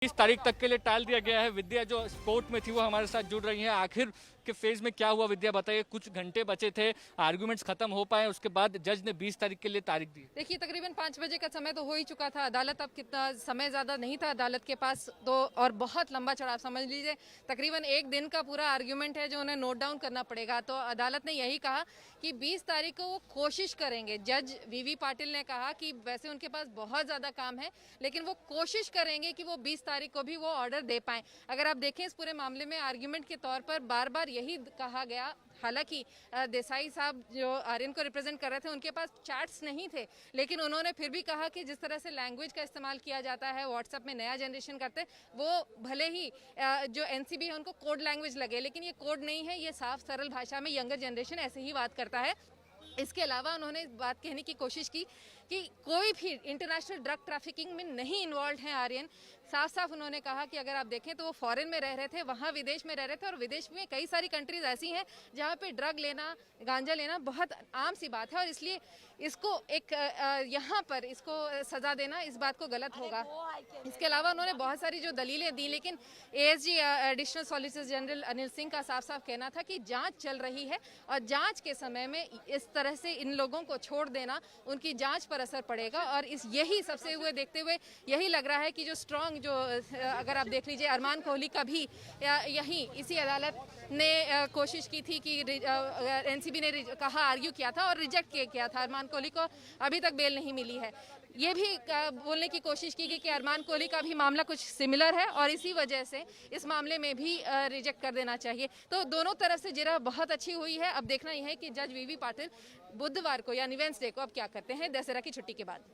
इस तारीख तक के लिए टाल दिया गया है। विद्या जो कोर्ट में थी वो हमारे साथ जुड़ रही है। आखिर के फेज में क्या हुआ विद्या, बताइए। कुछ घंटे बचे थे, आर्गुमेंट्स खत्म हो पाए, उसके बाद जज ने 20 तारीख के लिए तारीख दी। देखिए, तकरीबन 5 बजे का समय तो हो ही चुका था। अदालत अब कितना समय ज़्यादा नहीं था अदालत के पास, तो और बहुत लंबा चढ़ाव समझ लीजिए, तकरीबन एक दिन का पूरा आर्ग्यूमेंट है जो उन्हें नोट डाउन करना पड़ेगा। तो अदालत ने यही कहा कि 20 तारीख को वो कोशिश करेंगे। जज वीवी पाटिल ने कहा कि वैसे उनके पास बहुत ज़्यादा काम है, लेकिन वो कोशिश करेंगे कि वो 20 तारीख को भी वो ऑर्डर दे पाएं। अगर आप देखें इस पूरे मामले में आर्ग्यूमेंट के तौर पर बार बार यही कहा गया, हालांकि देसाई साहब जो आर्यन को रिप्रेजेंट कर रहे थे उनके पास चैट्स नहीं थे, लेकिन उन्होंने फिर भी कहा कि जिस तरह से लैंग्वेज का इस्तेमाल किया जाता है व्हाट्सएप में, नया जनरेशन करते, वो भले ही जो एनसीबी है उनको कोड लैंग्वेज लगे, लेकिन ये कोड नहीं है, ये साफ सरल भाषा में यंगर जनरेशन ऐसे ही बात करता है। इसके अलावा उन्होंने बात कहने की कोशिश की कि कोई भी इंटरनेशनल ड्रग ट्रैफिकिंग में नहीं इन्वॉल्व है आर्यन। साफ साफ उन्होंने कहा कि अगर आप देखें तो वो फॉरेन में रह रहे थे, वहाँ विदेश में रह रहे थे, और विदेश में कई सारी कंट्रीज ऐसी हैं जहाँ पे ड्रग लेना, गांजा लेना बहुत आम सी बात है, और इसलिए इसको एक यहाँ पर इसको सजा देना इस बात को गलत होगा। इसके अलावा उन्होंने बहुत सारी जो दलीलें दी, लेकिन ASG additional solicitor general Anil Singh का साफ साफ कहना था कि जांच चल रही है, और जांच के समय में इस तरह से इन लोगों को छोड़ देना, उनकी जांच पर असर पड़ेगा। और इस यही सबसे हुए देखते हुए यही लग रहा है कि जो स्ट्रॉन्ग जो अगर आप देख लीजिए अरमान कोहली का भी यही इसी अदालत ने कोशिश की थी कि एनसीबी ने कहा, आर्ग्यू किया था और रिजेक्ट किया था। अरमान कोहली को अभी तक बेल नहीं मिली है। ये भी बोलने की कोशिश की गई कि अरमान कोहली का भी मामला कुछ सिमिलर है और इसी वजह से इस मामले में भी रिजेक्ट कर देना चाहिए। तो दोनों तरफ से जिरह बहुत अच्छी हुई है। अब देखना यह है कि जज वीवी पाटिल बुधवार को यानी वेडनेसडे को अब क्या करते हैं दशहरा की छुट्टी के बाद।